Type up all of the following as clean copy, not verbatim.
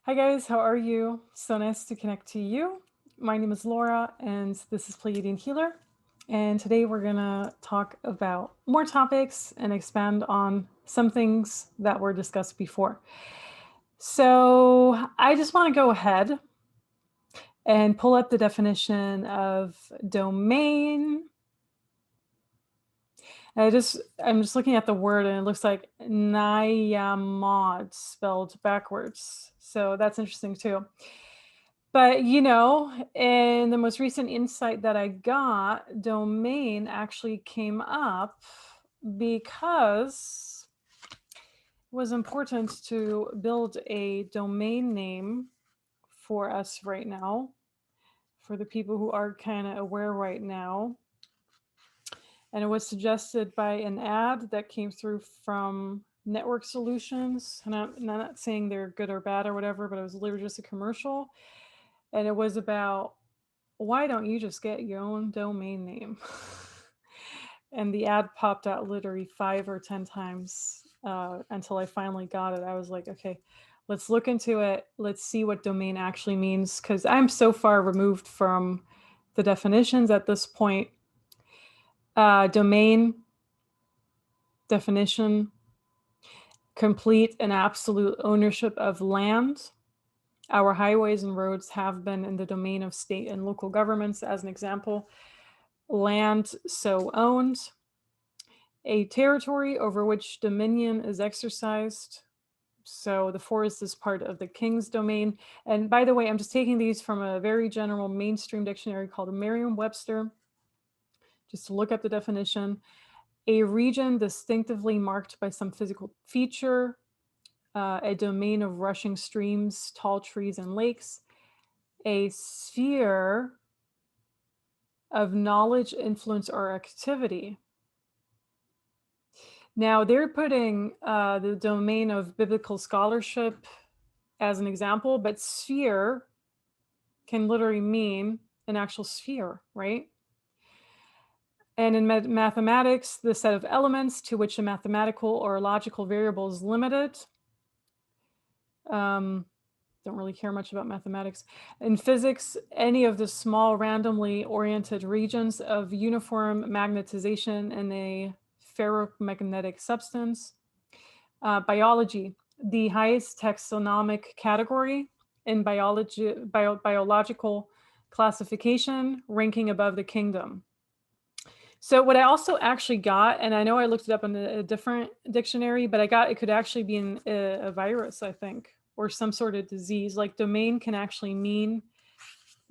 Hi guys, how are you? So nice to connect to you. My name is Laura and this is Pleiadian Healer. And today we're going to talk about more topics and expand on some things that were discussed before. So I just want to go ahead and pull up the definition of domain. I'm just looking at the word and it looks like Nyamod spelled backwards. So that's interesting too. But, in the most recent insight that I got, domain actually came up because it was important to build a domain name for us right now, for the people who are kind of aware right now. And it was suggested by an ad that came through from Network Solutions. And I'm not saying they're good or bad or whatever, but it was literally just a commercial. And it was about, why don't you just get your own domain name? And the ad popped out literally 5 or 10 times until I finally got it. I was like, okay, let's look into it. Let's see what domain actually means, because I'm so far removed from the definitions at this point. Domain definition: complete and absolute ownership of land. Our highways and roads have been in the domain of state and local governments, as an example. Land so owned. A territory over which dominion is exercised. So the forest is part of the king's domain. And by the way, I'm just taking these from a very general mainstream dictionary called Merriam-Webster, just to look up the definition. A region distinctively marked by some physical feature, a domain of rushing streams, tall trees, and lakes, a sphere of knowledge, influence, or activity. Now, they're putting the domain of biblical scholarship as an example, but sphere can literally mean an actual sphere, right? And in mathematics, the set of elements to which a mathematical or logical variable is limited. Don't really care much about mathematics. In physics, any of the small randomly oriented regions of uniform magnetization in a ferromagnetic substance. Biology, the highest taxonomic category in biological classification, ranking above the kingdom. So what I also actually got, and I know I looked it up in a different dictionary, but I got it could actually be a virus, I think, or some sort of disease. Like domain can actually mean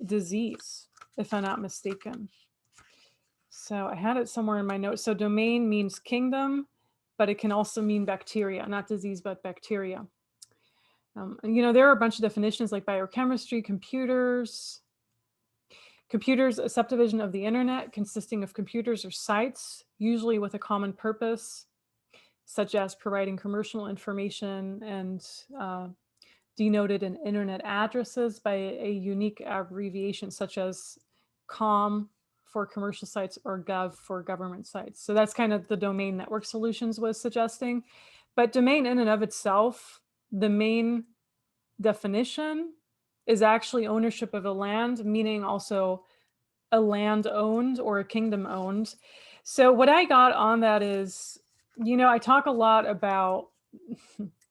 disease, if I'm not mistaken. So I had it somewhere in my notes. So domain means kingdom, but it can also mean bacteria, not disease, but bacteria. And there are a bunch of definitions like biochemistry, computers, a subdivision of the internet consisting of computers or sites, usually with a common purpose, such as providing commercial information and denoted in internet addresses by a unique abbreviation such as COM for commercial sites or gov for government sites. So that's kind of the domain Network Solutions was suggesting. But domain in and of itself, the main definition is actually ownership of a land, meaning also a land owned or a kingdom owned. So what I got on that is, I talk a lot about,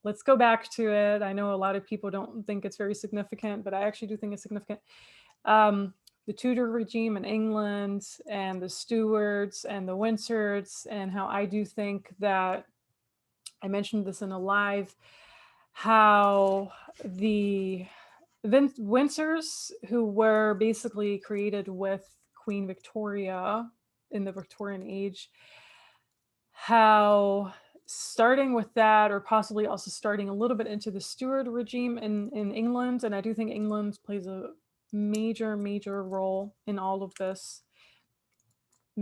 let's go back to it. I know a lot of people don't think it's very significant, but I actually do think it's significant. The Tudor regime in England and the Stuarts and the Windsors, and how I do think that, I mentioned this in a live, how the Windsors, who were basically created with Queen Victoria in the Victorian age, how starting with that, or possibly also starting a little bit into the Stuart regime in England, and I do think England plays a major role in all of this,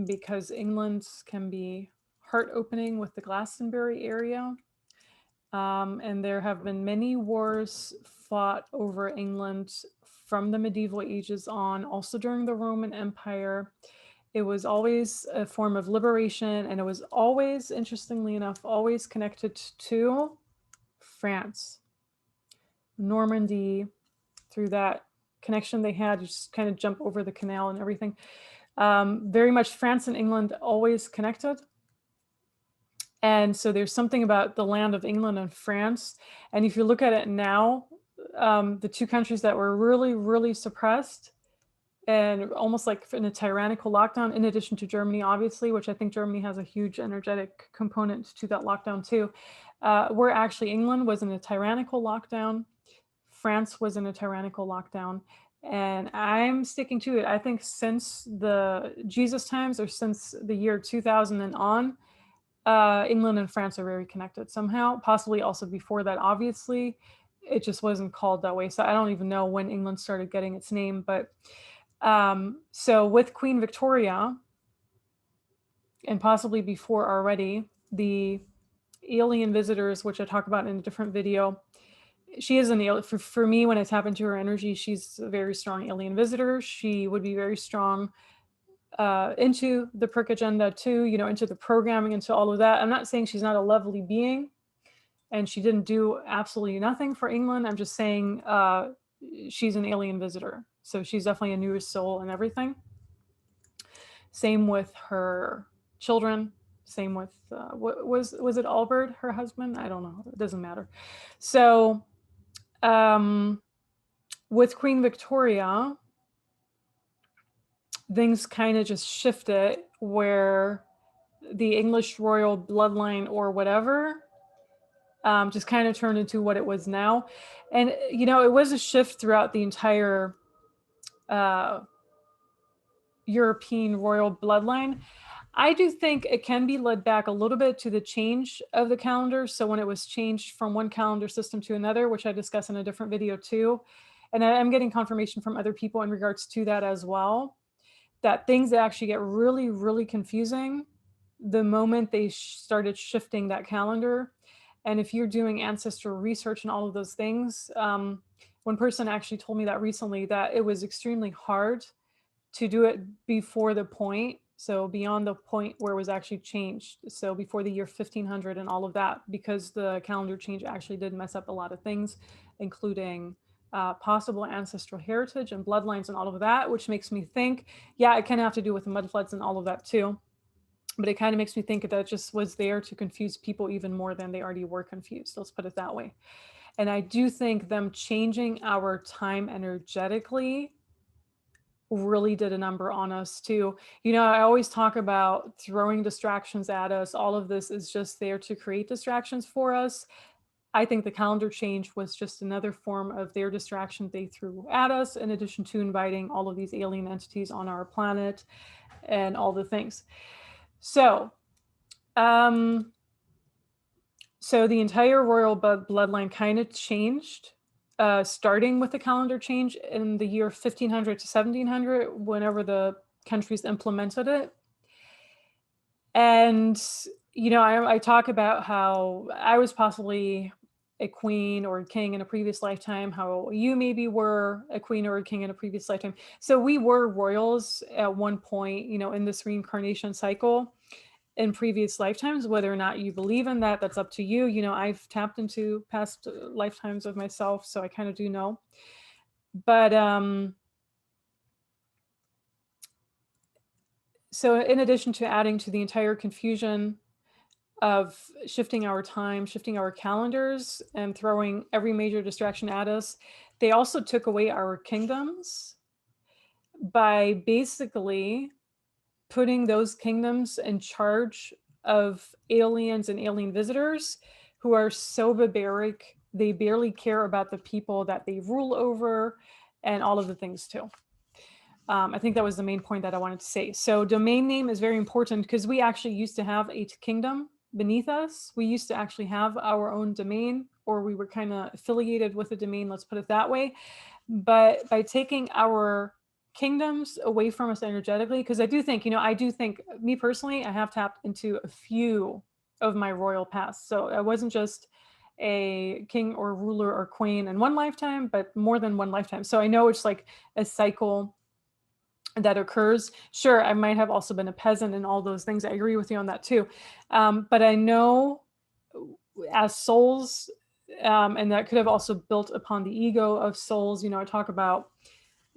because England can be heart-opening with the Glastonbury area. And there have been many wars fought over England from the medieval ages on, also during the Roman Empire. It was always a form of liberation, and it was always, interestingly enough, always connected to France. Normandy, through that connection they had, you just kind of jump over the canal and everything. Very much France and England always connected. And so there's something about the land of England and France. And if you look at it now, the two countries that were really, really suppressed and almost like in a tyrannical lockdown, in addition to Germany, obviously, which I think Germany has a huge energetic component to that lockdown too, where actually England was in a tyrannical lockdown, France was in a tyrannical lockdown, and I'm sticking to it. I think since the Jesus times, or since the year 2000 and on, England and France are very connected somehow, possibly also before that, obviously. It just wasn't called that way. So I don't even know when England started getting its name, but so with Queen Victoria, and possibly before already, the alien visitors, which I talk about in a different video, she is an alien. For me, when I tap into her energy, she's a very strong alien visitor. She would be very strong into the prick agenda too, you know, into the programming, into all of that. I'm not saying she's not a lovely being and she didn't do absolutely nothing for England. I'm just saying she's an alien visitor. So she's definitely a newer soul and everything. Same with her children. Same with, was it Albert, her husband? I don't know. It doesn't matter. So with Queen Victoria, things kind of just shifted where the English royal bloodline or whatever just kind of turned into what it was now. And, you know, it was a shift throughout the entire European royal bloodline. I do think it can be led back a little bit to the change of the calendar. So when it was changed from one calendar system to another, which I discuss in a different video too, and I'm getting confirmation from other people in regards to that as well, that things actually get really, really confusing the moment they started shifting that calendar. And if you're doing ancestral research and all of those things, one person actually told me that recently, that it was extremely hard to do it before the point, so beyond the point where it was actually changed, so before the year 1500 and all of that, because the calendar change actually did mess up a lot of things, including possible ancestral heritage and bloodlines and all of that, which makes me think, yeah, it can have to do with the mud floods and all of that too. But it kind of makes me think that it just was there to confuse people even more than they already were confused. Let's put it that way. And I do think them changing our time energetically really did a number on us too. You know, I always talk about throwing distractions at us. All of this is just there to create distractions for us. I think the calendar change was just another form of their distraction they threw at us, in addition to inviting all of these alien entities on our planet and all the things. So, so the entire royal bloodline kind of changed, starting with the calendar change in the year 1500 to 1700, whenever the countries implemented it. And, you know, I talk about how I was possibly a queen or a king in a previous lifetime, how you maybe were a queen or a king in a previous lifetime. So we were royals at one point, you know, in this reincarnation cycle in previous lifetimes. Whether or not you believe in that, that's up to you. You know, I've tapped into past lifetimes of myself, so I kind of do know. But so in addition to adding to the entire confusion of shifting our time, shifting our calendars, and throwing every major distraction at us, they also took away our kingdoms by basically putting those kingdoms in charge of aliens and alien visitors who are so barbaric, they barely care about the people that they rule over and all of the things too. I think that was the main point that I wanted to say. So domain name is very important because we actually used to have a kingdom beneath us. We used to actually have our own domain, or we were kind of affiliated with a domain, let's put it that way. But by taking our kingdoms away from us energetically, because I do think, you know, I do think, me personally, I have tapped into a few of my royal past. So I wasn't just a king or ruler or queen in one lifetime, but more than one lifetime. So I know it's like a cycle that occurs. Sure, I might have also been a peasant and all those things. I agree with you on that too. But I know as souls, And that could have also built upon the ego of souls. I talk about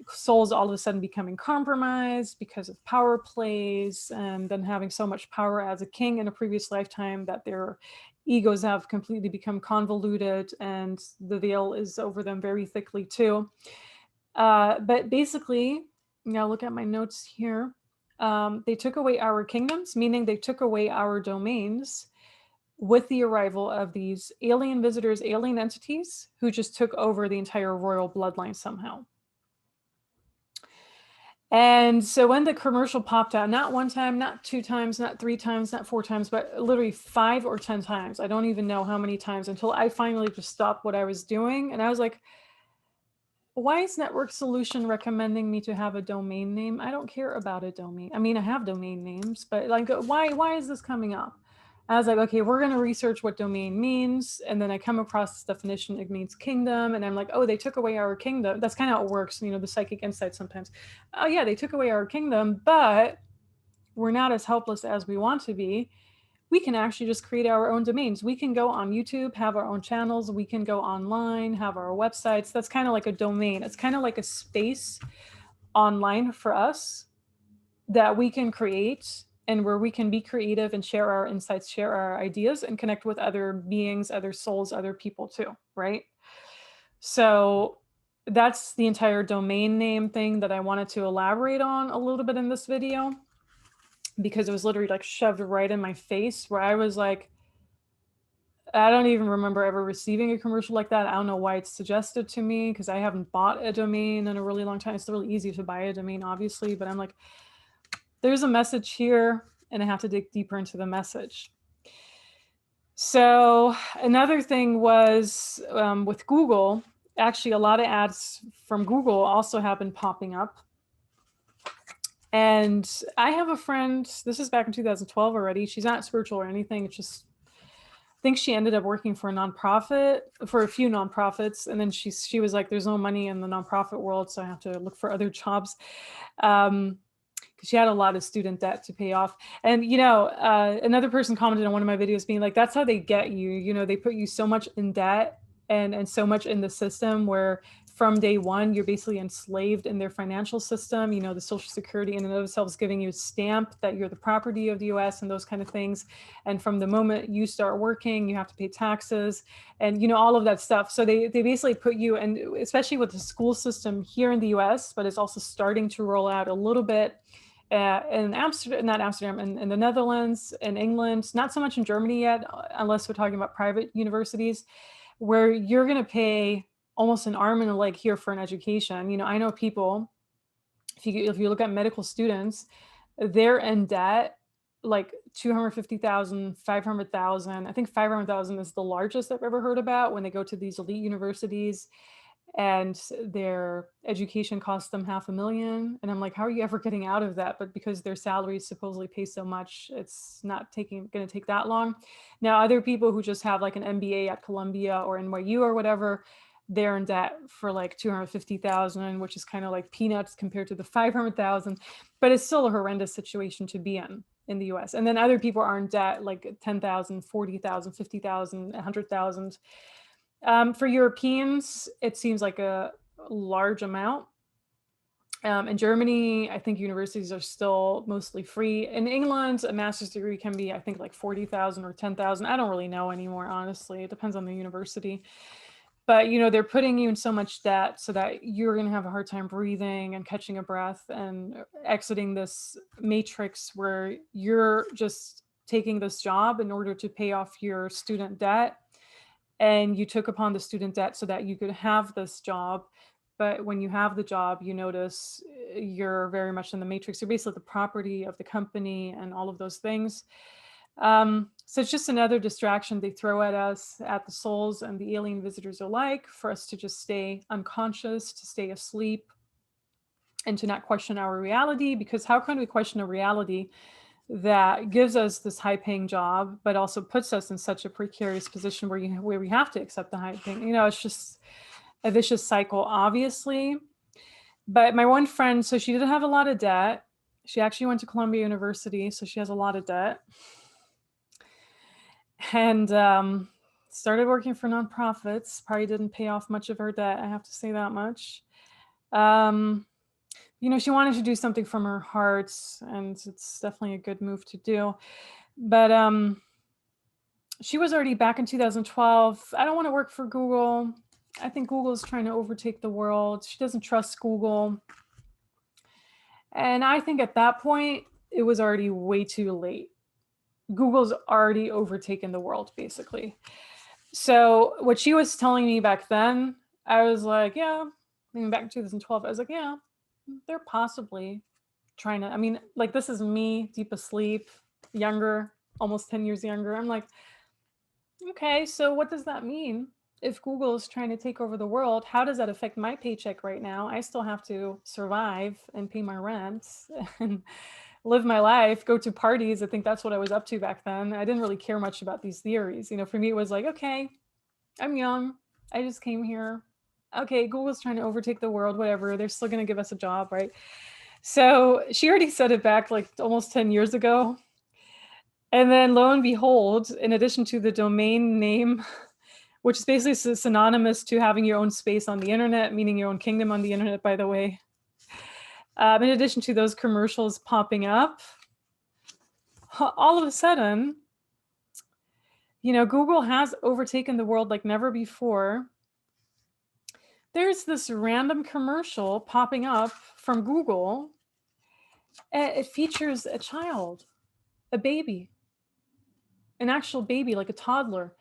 souls all of a sudden becoming compromised because of power plays, and then having so much power as a king in a previous lifetime that their egos have completely become convoluted and the veil is over them very thickly too. But basically, look at my notes here. They took away our kingdoms, meaning they took away our domains with the arrival of these alien visitors, alien entities who just took over the entire royal bloodline somehow. And so when the commercial popped out, not one time, not two times, not three times, not four times, but literally 5 or 10 times, I don't even know how many times, until I finally just stopped what I was doing. And I was like, why is Network Solution recommending me to have a domain name? I don't care about a domain. I mean, I have domain names, but like, why is this coming up? I was like, okay, we're going to research what domain means. And then I come across this definition, it means kingdom. And I'm like, oh, they took away our kingdom. That's kind of how it works, the psychic insight sometimes. Oh yeah, they took away our kingdom, but we're not as helpless as we want to be. We can actually just create our own domains. We can go on YouTube, have our own channels. We can go online, have our websites. That's kind of like a domain. It's kind of like a space online for us that we can create, and where we can be creative and share our insights, share our ideas, and connect with other beings, other souls, other people too, right? So that's the entire domain name thing that I wanted to elaborate on a little bit in this video, because it was literally like shoved right in my face, where I was like, I don't even remember ever receiving a commercial like that. I don't know why it's suggested to me, because I haven't bought a domain in a really long time. It's really easy to buy a domain, obviously, but I'm like, there's a message here, and I have to dig deeper into the message. So another thing was with Google, actually a lot of ads from Google also have been popping up. And I have a friend, this is back in 2012 already. She's not spiritual or anything. It's just, I think she ended up working for a nonprofit, for a few nonprofits. And then she was like, there's no money in the nonprofit world, so I have to look for other jobs. Because she had a lot of student debt to pay off. And, another person commented on one of my videos being like, that's how they get you. They put you so much in debt and so much in the system, where from day one, you're basically enslaved in their financial system. The Social Security in and of itself is giving you a stamp that you're the property of the US and those kind of things. And from the moment you start working, you have to pay taxes and, all of that stuff. So they basically put you, and especially with the school system here in the US, but it's also starting to roll out a little bit in Amsterdam, not Amsterdam, in the Netherlands, in England, not so much in Germany yet, unless we're talking about private universities, where you're going to pay almost an arm and a leg here for an education. I know people, if you look at medical students, they're in debt like 250,000, 500,000. I think 500,000 is the largest I've ever heard about, when they go to these elite universities and their education costs them $500,000. And I'm like, how are you ever getting out of that? But because their salaries supposedly pay so much, it's not going to take that long. Now, other people who just have like an MBA at Columbia or NYU or whatever, they're in debt for like 250,000, which is kind of like peanuts compared to the 500,000, but it's still a horrendous situation to be in the US. And then other people are in debt like 10,000, 40,000, 50,000, 100,000. For Europeans, it seems like a large amount. In Germany, I think universities are still mostly free. In England, a master's degree can be, I think, like 40,000 or 10,000. I don't really know anymore, honestly. It depends on the university. But, they're putting you in so much debt so that you're going to have a hard time breathing and catching a breath and exiting this matrix where you're just taking this job in order to pay off your student debt. And you took upon the student debt so that you could have this job. But when you have the job, you notice you're very much in the matrix. You're basically the property of the company and all of those things. So it's just another distraction they throw at us, at the souls and the alien visitors alike, for us to just stay unconscious, to stay asleep, and to not question our reality. Because how can we question a reality that gives us this high-paying job, but also puts us in such a precarious position where we have to accept the high paying? It's just a vicious cycle, obviously. But my one friend, so she didn't have a lot of debt. She actually went to Columbia University, so she has a lot of debt. And Started working for nonprofits. Probably didn't pay off much of her debt. I have to say that much. Um, she wanted to do something from her heart, and it's definitely a good move to do. But she was already back in 2012. I don't want to work for Google. I think Google is trying to overtake the world. She doesn't trust Google. And I think at that point, it was already way too late. Google's already overtaken the world, basically. So what she was telling me back then, I was like, yeah, back in 2012, I was like, yeah, they're possibly trying to, like, this is me, deep asleep, younger, almost 10 years younger. I'm like, okay, so what does that mean? If Google is trying to take over the world, how does that affect my paycheck right now? I still have to survive and pay my rent and live my life, go to parties. I think that's what I was up to back then. I didn't really care much about these theories. For me, it was like, okay, I'm young. I just came here. Okay, Google's trying to overtake the world, whatever. They're still going to give us a job, right? So she already said it back like almost 10 years ago. And then lo and behold, in addition to the domain name, which is basically synonymous to having your own space on the internet, meaning your own kingdom on the internet, by the way. In addition to those commercials popping up, all of a sudden, Google has overtaken the world like never before. There's this random commercial popping up from Google. It features a child, a baby, an actual baby, like a toddler.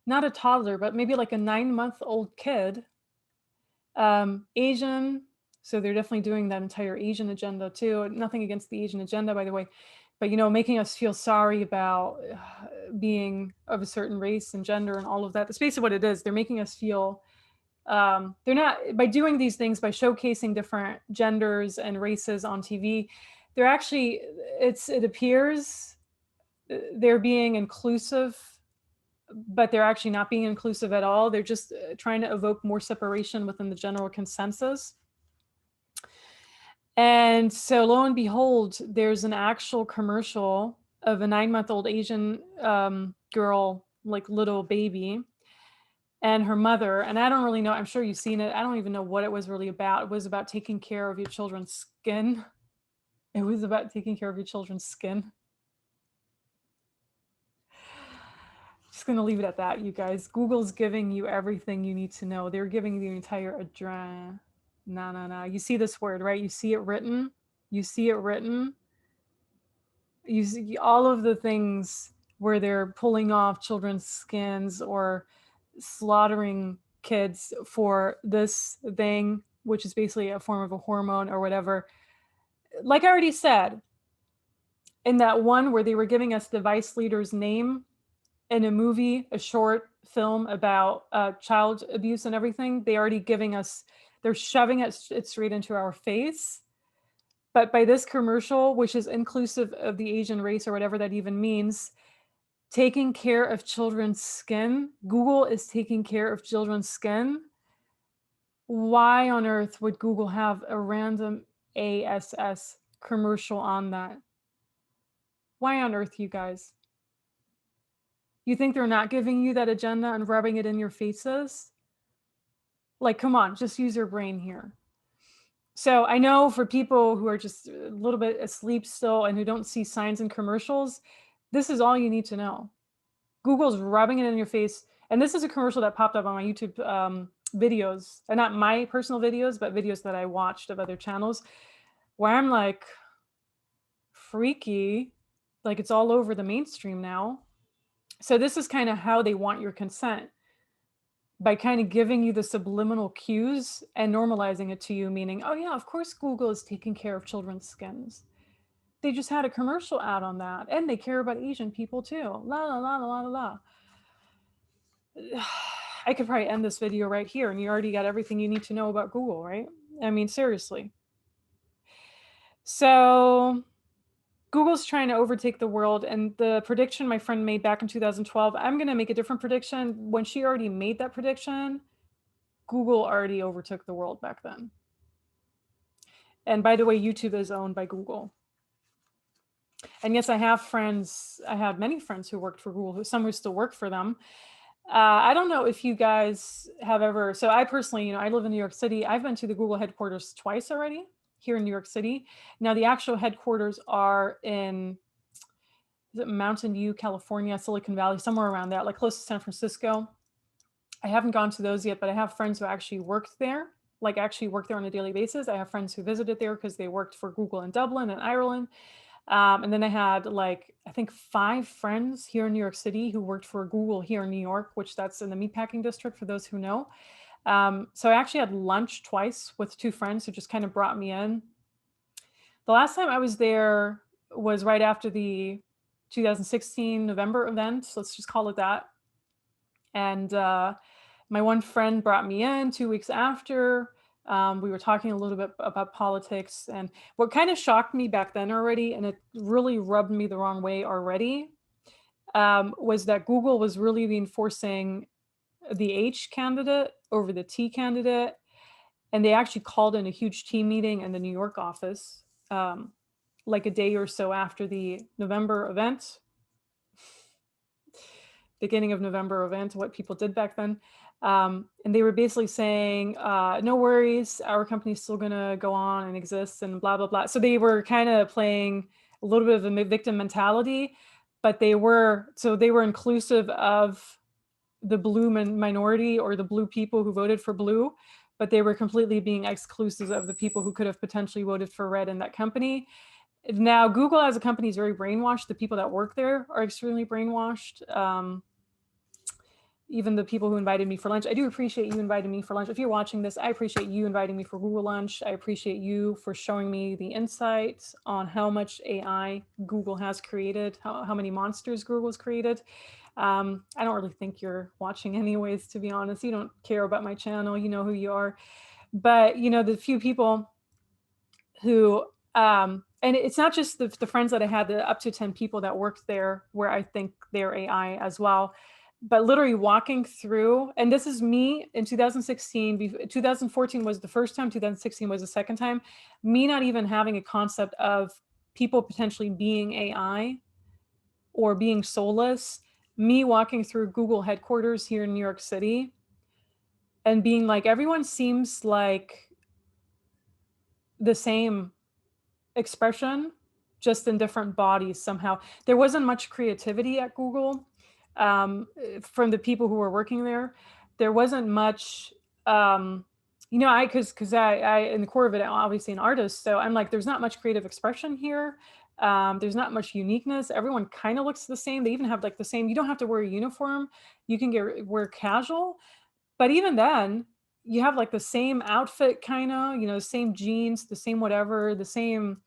Not a toddler, but maybe like a 9-month-old kid. Asian, so they're definitely doing that entire Asian agenda too. Nothing against the Asian agenda, by the way, but making us feel sorry about being of a certain race and gender and all of that. That's basically what it is. They're making us feel they're not, by doing these things, by showcasing different genders and races on TV, they're actually, it appears they're being inclusive, but they're actually not being inclusive at all. They're just trying to evoke more separation within the general consensus. And so lo and behold, there's an actual commercial of a 9-month-old Asian girl, like little baby, and her mother. And I don't really know, I'm sure you've seen it. I don't even know what it was really about. It was about taking care of your children's skin. It was about taking care of your children's skin. Just going to leave it at that, you guys. Google's giving you everything you need to know. They're giving you the entire address. No. You see this word, right? You see it written. You see it written. You see all of the things where they're pulling off children's skins or slaughtering kids for this thing, which is basically a form of a hormone or whatever. Like I already said, in that one where they were giving us the vice leader's name in a movie, a short film about child abuse and everything, they're shoving it straight into our face. But by this commercial, which is inclusive of the Asian race or whatever that even means, taking care of children's skin, Google is taking care of children's skin. Why on earth would Google have a random ASS commercial on that? Why on earth, you guys? You think they're not giving you that agenda and rubbing it in your faces? Like, come on, just use your brain here. So I know for people who are just a little bit asleep still and who don't see signs in commercials, this is all you need to know. Google's rubbing it in your face. And this is a commercial that popped up on my YouTube videos, and not my personal videos, but videos that I watched of other channels, where I'm like, freaky, like it's all over the mainstream now. So this is kind of how they want your consent, by kind of giving you the subliminal cues and normalizing it to you, meaning, oh yeah, of course Google is taking care of children's skins. They just had a commercial ad on that, and they care about Asian people too. La la la la la la. I could probably end this video right here, and you already got everything you need to know about Google, right? I mean, seriously. So Google's trying to overtake the world, and the prediction my friend made back in 2012, I'm going to make a different prediction. When she already made that prediction, Google already overtook the world back then. And by the way, YouTube is owned by Google. And yes, I have friends, I had many friends who worked for Google, some who still work for them. I don't know if you guys have ever, so I personally, I live in New York City. I've been to the Google headquarters twice already here in New York City. Now, the actual headquarters are in, is it Mountain View, California, Silicon Valley, somewhere around there, like close to San Francisco. I haven't gone to those yet, but I have friends who actually worked there, like actually work there on a daily basis. I have friends who visited there because they worked for Google in Dublin and Ireland. And then I had like, I think 5 friends here in New York City who worked for Google here in New York, which that's in the meatpacking district for those who know. So I actually had lunch twice with 2 friends who just kind of brought me in. The last time I was there was right after the 2016 November event. So let's just call it that. And my one friend brought me in 2 weeks after. We were talking a little bit about politics, and what kind of shocked me back then already, and it really rubbed me the wrong way already, was that Google was really reinforcing the H candidate over the T candidate. And they actually called in a huge team meeting in the New York office, like a day or so after the November event, beginning of November event, what people did back then. And they were basically saying, no worries, our company's still going to go on and exist and blah, blah, blah. So they were kind of playing a little bit of a victim mentality, but they were inclusive of the blue minority or the blue people who voted for blue, but they were completely being exclusive of the people who could have potentially voted for red in that company. Now, Google as a company is very brainwashed. The people that work there are extremely brainwashed. Even the people who invited me for lunch. I do appreciate you inviting me for lunch. If you're watching this, I appreciate you inviting me for Google lunch. I appreciate you for showing me the insights on how much AI Google has created, how many monsters Google's created. I don't really think you're watching anyways, to be honest. You don't care about my channel. You know who you are. But, the few people who, and it's not just the friends that I had, the up to 10 people that worked there where I think they're AI as well. But literally walking through, and this is me in 2016, 2014 was the first time, 2016 was the second time, me not even having a concept of people potentially being AI or being soulless, me walking through Google headquarters here in New York City and being like, everyone seems like the same expression, just in different bodies somehow. There wasn't much creativity at Google. From the people who were working there, there wasn't much, because I in the core of it, I'm obviously an artist, so I'm like, there's not much creative expression here. There's not much uniqueness. Everyone kind of looks the same. They even have like the same, you don't have to wear a uniform. You can wear casual, but even then you have like the same outfit, kind of, the same jeans, the same whatever, the same.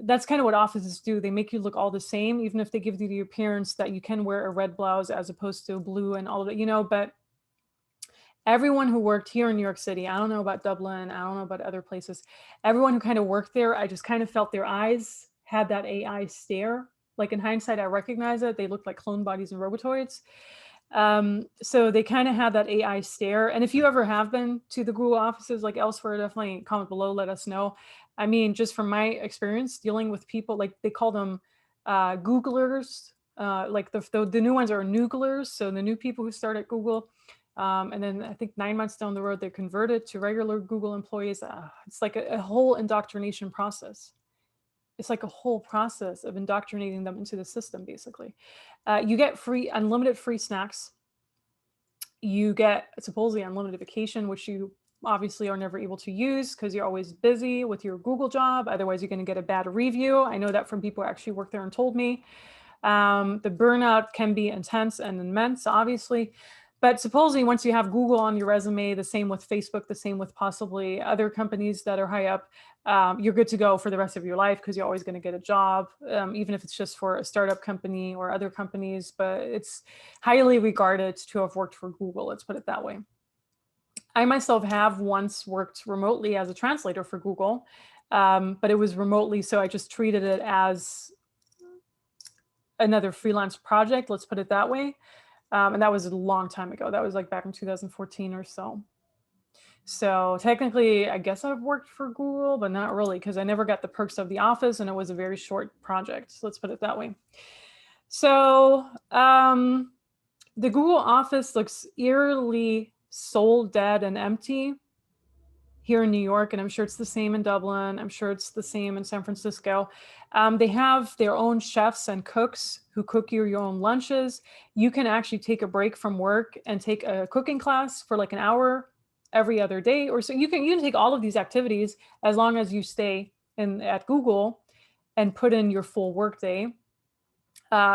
That's kind of what offices do. They make you look all the same, even if they give you the appearance that you can wear a red blouse as opposed to a blue and all of it, but everyone who worked here in New York City, I don't know about Dublin, I don't know about other places, everyone who kind of worked there, I just kind of felt their eyes had that AI stare. Like in hindsight, I recognize it. They looked like clone bodies and robotoids. So they kind of had that AI stare. And if you ever have been to the Google offices like elsewhere, definitely comment below, let us know. I mean, just from my experience dealing with people, like they call them Googlers, like the new ones are nooglers. So the new people who start at Google. And then I think 9 months down the road, they're converted to regular Google employees. It's like a whole indoctrination process. It's like a whole process of indoctrinating them into the system, basically. You get unlimited free snacks. You get supposedly unlimited vacation, which you obviously are never able to use because you're always busy with your Google job. Otherwise, you're going to get a bad review. I know that from people who actually work there and told me. The burnout can be intense and immense, obviously. But supposedly, once you have Google on your resume, the same with Facebook, the same with possibly other companies that are high up, you're good to go for the rest of your life because you're always going to get a job, even if it's just for a startup company or other companies. But it's highly regarded to have worked for Google, let's put it that way. I myself have once worked remotely as a translator for Google, but it was remotely, so I just treated it as another freelance project, let's put it that way. And that was a long time ago. That was like back in 2014 or so. So technically, I guess I've worked for Google, but not really because I never got the perks of the office and it was a very short project. So let's put it that way. So The Google office looks eerily soul dead and empty here in New York, and I'm sure it's the same in Dublin. I'm sure it's the same in San Francisco. They have their own chefs and cooks who cook you your own lunches. You can actually take a break from work and take a cooking class for like an hour every other day, or so you can take all of these activities as long as you stay in at Google and put in your full work day,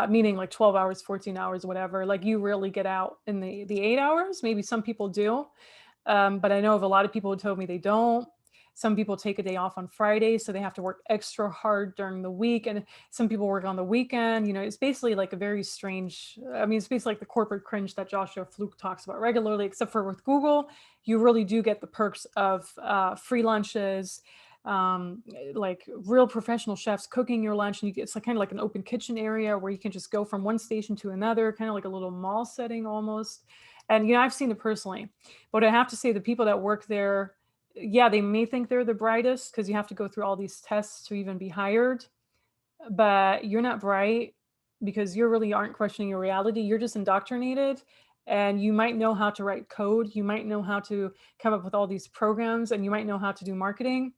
meaning like 12 hours, 14 hours, whatever. Like you really get out in the 8 hours. Maybe some people do. But I know of a lot of people who told me they don't. Some people take a day off on Friday, so they have to work extra hard during the week. And some people work on the weekend. You know, it's basically like a very strange, I mean, it's basically like the corporate cringe that Joshua Fluke talks about regularly, except for with Google, you really do get the perks of free lunches, like real professional chefs cooking your lunch. And it's like kind of like an open kitchen area where you can just go from one station to another, kind of like a little mall setting almost. And, you know, I've seen it personally. But I have to say, the people that work there, yeah, they may think they're the brightest because you have to go through all these tests to even be hired. But you're not bright because you really aren't questioning your reality. You're just indoctrinated. And you might know how to write code. You might know how to come up with all these programs, and you might know how to do marketing.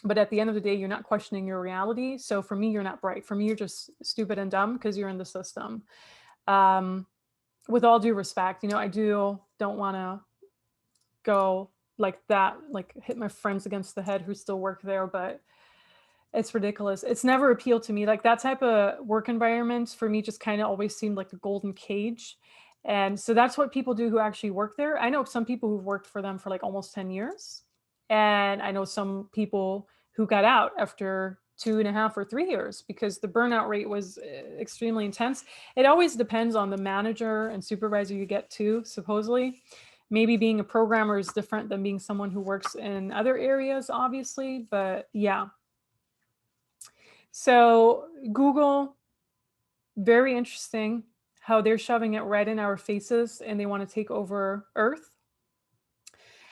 But at the end of the day, you're not questioning your reality. So for me, you're not bright. For me, you're just stupid and dumb because you're in the system. Um, with all due respect, you know, I don't want to go like that, like hit my friends against the head who still work there, but it's ridiculous. It's never appealed to me. Like that type of work environment for me just kind of always seemed like a golden cage. And so that's what people do who actually work there. I know some people who've worked for them for like almost 10 years. And I know some people who got out after 2.5 or 3 years because the burnout rate was extremely intense. It always depends on the manager and supervisor you get to, supposedly. Maybe being a programmer is different than being someone who works in other areas, obviously. But yeah. So Google, very interesting how they're shoving it right in our faces and they want to take over Earth.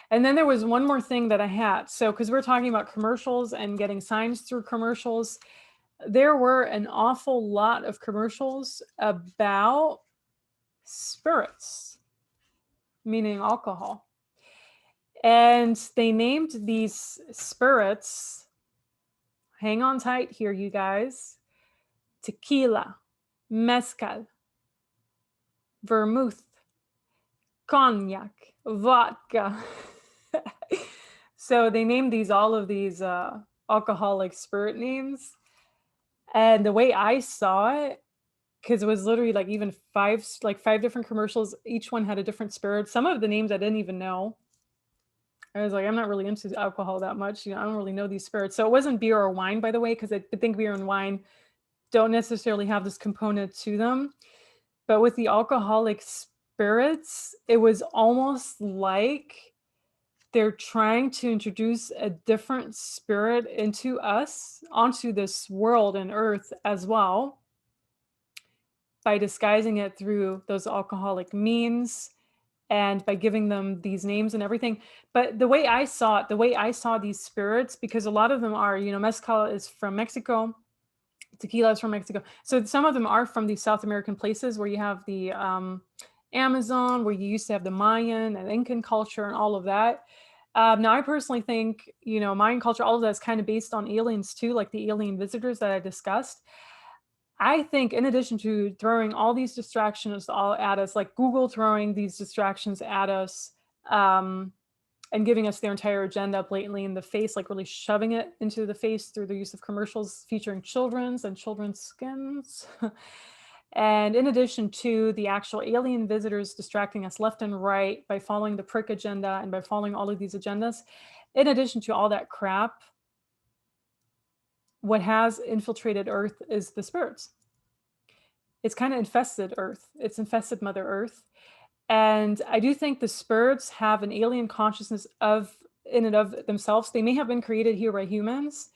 And then there was one more thing that I had. So, because we're talking about commercials and getting signs through commercials, there were an awful lot of commercials about spirits, meaning alcohol. And they named these spirits, hang on tight here, you guys, tequila, mezcal, vermouth, cognac, vodka. So they named all of these alcoholic spirit names. And the way I saw it, because it was literally like even five different commercials, each one had a different spirit. Some of the names I didn't even know. I was like, I'm not really into alcohol that much. You know, I don't really know these spirits. So it wasn't beer or wine, by the way, because I think beer and wine don't necessarily have this component to them. But with the alcoholic spirits, it was almost like they're trying to introduce a different spirit into us, onto this world and earth as well, by disguising it through those alcoholic means and by giving them these names and everything. But the way I saw it, the way I saw these spirits, because a lot of them are, you know, mezcal is from Mexico, tequila is from Mexico. So some of them are from these South American places where you have the Amazon, where you used to have the Mayan and Incan culture and all of that. Now, I personally think, you know, Mayan culture, all of that is kind of based on aliens too, like the alien visitors that I discussed. I think in addition to throwing all these distractions all at us, like Google throwing these distractions at us, and giving us their entire agenda blatantly in the face, like really shoving it into the face through the use of commercials featuring children's skins. And in addition to the actual alien visitors distracting us left and right by following the prick agenda and by following all of these agendas, in addition to all that crap, what has infiltrated Earth is the spirits. It's kind of infested Earth. It's infested Mother Earth. And I do think the spirits have an alien consciousness in and of themselves. They may have been created here by humans,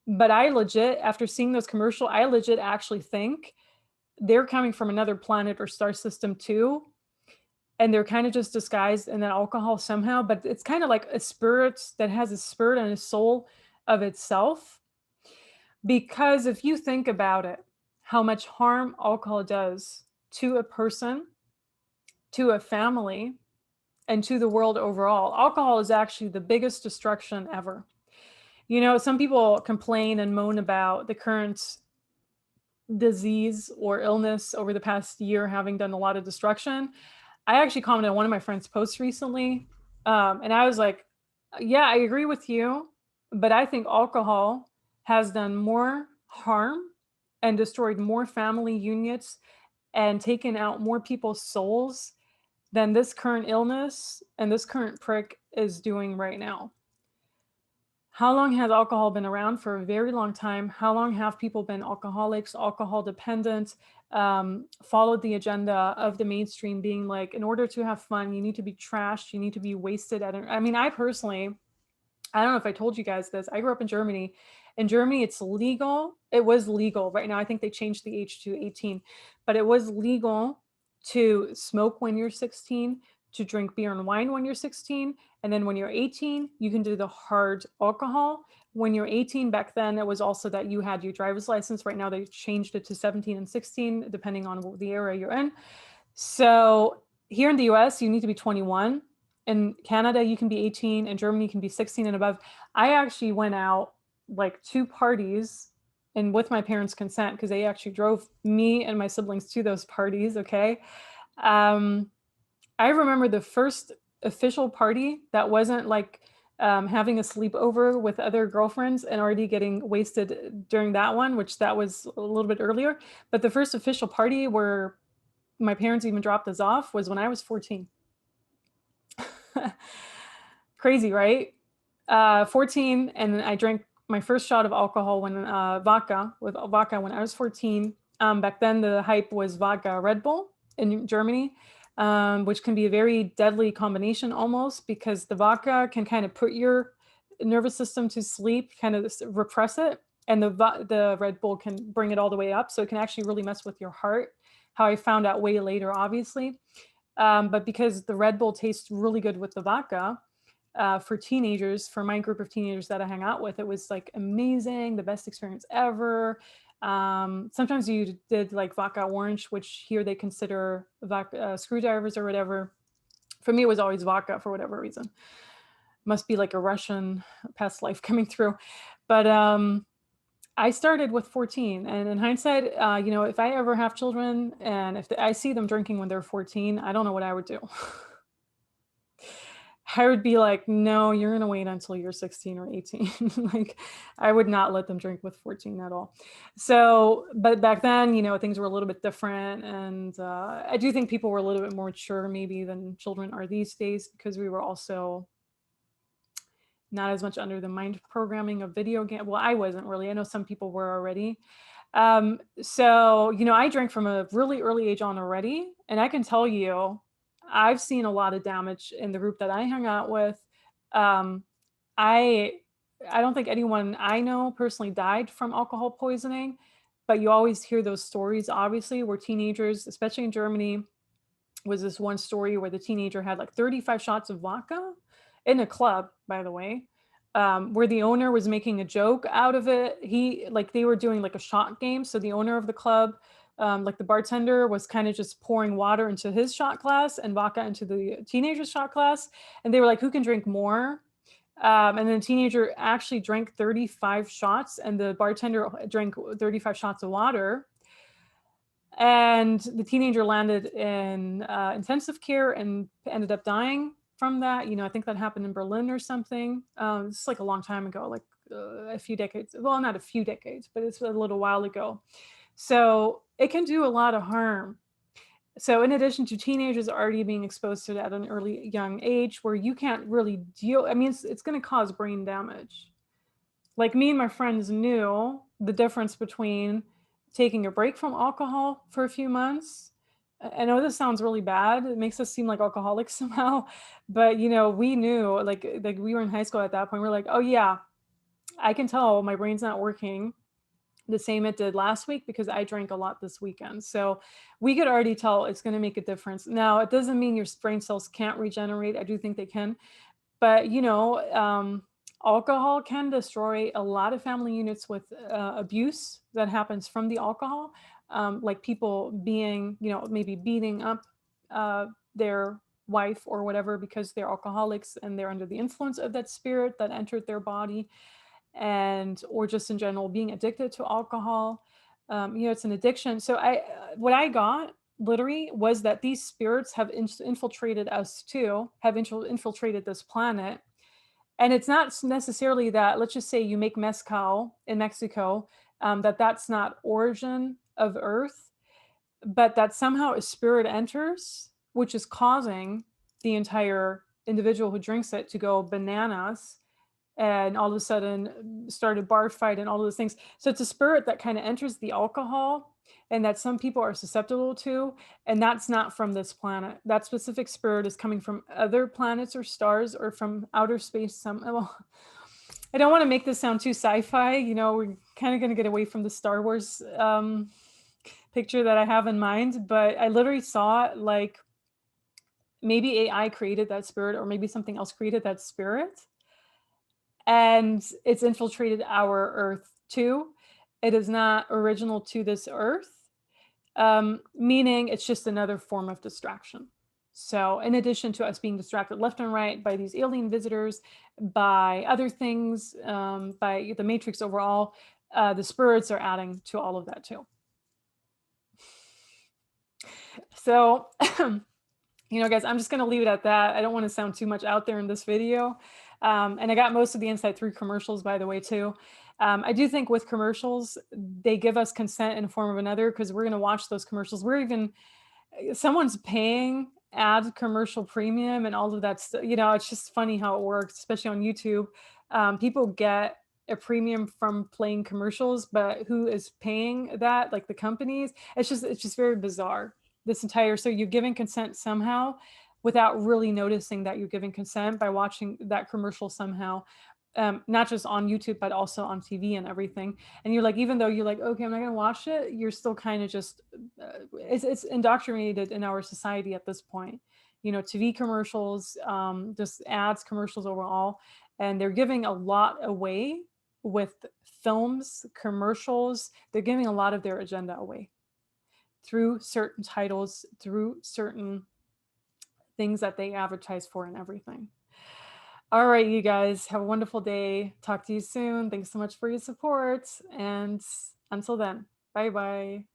but I legit, after seeing those commercials, I legit actually think they're coming from another planet or star system too. And they're kind of just disguised in that alcohol somehow, but it's kind of like a spirit that has a spirit and a soul of itself. Because if you think about it, how much harm alcohol does to a person, to a family and to the world overall. Alcohol is actually the biggest destruction ever. You know, some people complain and moan about the current disease or illness over the past year having done a lot of destruction. I actually commented on one of my friend's posts recently, and I was like, yeah, I agree with you, but I think alcohol has done more harm and destroyed more family units and taken out more people's souls than this current illness and this current prick is doing right now. How long has alcohol been around? For a very long time. How long have people been alcoholics, alcohol dependent, followed the agenda of the mainstream being like, in order to have fun, you need to be trashed, you need to be wasted at it. I mean, I personally, I don't know if I told you guys this. I grew up in Germany. In Germany, it's legal. It was legal. Right now, I think they changed the age to 18, but it was legal to smoke when you're 16, to drink beer and wine when you're 16. And then when you're 18, you can do the hard alcohol. When you're 18, back then, it was also that you had your driver's license. Right now, they changed it to 17 and 16, depending on the area you're in. So here in the US, you need to be 21. In Canada, you can be 18. In Germany, you can be 16 and above. I actually went out like 2 parties and with my parents' consent, because they actually drove me and my siblings to those parties. Okay. I remember the first official party that wasn't like having a sleepover with other girlfriends and already getting wasted during that one, which that was a little bit earlier. But the first official party where my parents even dropped us off was when I was 14. Crazy, right? 14, and I drank my first shot of alcohol when vodka when I was 14. Back then, the hype was vodka Red Bull in Germany, which can be a very deadly combination almost, because the vodka can kind of put your nervous system to sleep, kind of repress it, and the Red Bull can bring it all the way up. So it can actually really mess with your heart. How I found out way later, obviously. But because the Red Bull tastes really good with the vodka, for teenagers, for my group of teenagers that I hang out with, it was like amazing, the best experience ever. Sometimes you did like vodka orange, which here they consider vodka, screwdrivers or whatever. For me, it was always vodka for whatever reason. Must be like a Russian past life coming through. But I started with 14, and in hindsight, you know, if I ever have children and if I see them drinking when they're 14, I don't know what I would do. I would be like, no, you're going to wait until you're 16 or 18. Like, I would not let them drink with 14 at all. So, but back then, you know, things were a little bit different. And I do think people were a little bit more mature maybe than children are these days, because we were also not as much under the mind programming of video game. Well, I wasn't really. I know some people were already. So, you know, I drank from a really early age on already. And I can tell you, I've seen a lot of damage in the group that I hung out with. Um, I I don't think anyone I know personally died from alcohol poisoning, but you always hear those stories, obviously, where teenagers, especially in Germany, was this one story where the teenager had like 35 shots of vodka in a club, by the way, where the owner was making a joke out of it. He like they were doing like a shot game, so the owner of the club, like the bartender, was kind of just pouring water into his shot glass and vodka into the teenager's shot glass, and they were like, "Who can drink more?" And then the teenager actually drank 35 shots, and the bartender drank 35 shots of water. And the teenager landed in intensive care and ended up dying from that. You know, I think that happened in Berlin or something. It's like a long time ago, like a few decades. Well, not a few decades, but it's a little while ago. So it can do a lot of harm. So in addition to teenagers already being exposed to it at an early young age, where you can't really deal, I mean, it's going to cause brain damage. Like me and my friends knew the difference between taking a break from alcohol for a few months. I know this sounds really bad. It makes us seem like alcoholics somehow, but you know, we knew like we were in high school at that point. We're like, oh yeah, I can tell my brain's not working the same it did last week because I drank a lot this weekend. So we could already tell it's going to make a difference. Now, it doesn't mean your brain cells can't regenerate. I do think they can, but you know, alcohol can destroy a lot of family units with abuse that happens from the alcohol, like people being, you know, maybe beating up their wife or whatever because they're alcoholics and they're under the influence of that spirit that entered their body, and or just in general being addicted to alcohol. It's an addiction. So what I got literally was that these spirits have infiltrated us too, have infiltrated this planet. And it's not necessarily that, let's just say you make mezcal in Mexico, that's not origin of earth, but that somehow a spirit enters, which is causing the entire individual who drinks it to go bananas, and all of a sudden start a bar fight and all of those things. So it's a spirit that kind of enters the alcohol and that some people are susceptible to, and that's not from this planet. That specific spirit is coming from other planets or stars or from outer space. Well, I don't want to make this sound too sci-fi. We're kind of going to get away from the Star Wars picture that I have in mind, but I literally saw like maybe AI created that spirit or maybe something else created that spirit, and it's infiltrated our earth too. It is not original to this earth, meaning it's just another form of distraction. So in addition to us being distracted left and right by these alien visitors, by other things, by the matrix overall, the spirits are adding to all of that too. So guys, I'm just going to leave it at that. I don't want to sound too much out there in this video. And I got most of the insight through commercials, by the way, too. I do think with commercials, they give us consent in a form of another, because we're going to watch those commercials. Someone's paying ad commercial premium and all of that stuff. It's just funny how it works, especially on YouTube. People get a premium from playing commercials, but who is paying that? Like the companies. It's just very bizarre. So you're giving consent somehow without really noticing that you're giving consent by watching that commercial somehow, not just on YouTube, but also on TV and everything. And you're like, even though you're like, okay, I'm not going to watch it, you're still kind of just, it's indoctrinated in our society at this point. TV commercials, just ads, commercials overall. And they're giving a lot away with films, commercials. They're giving a lot of their agenda away through certain titles, through certain things that they advertise for and everything. All right, you guys, have a wonderful day. Talk to you soon. Thanks so much for your support. And until then, bye-bye.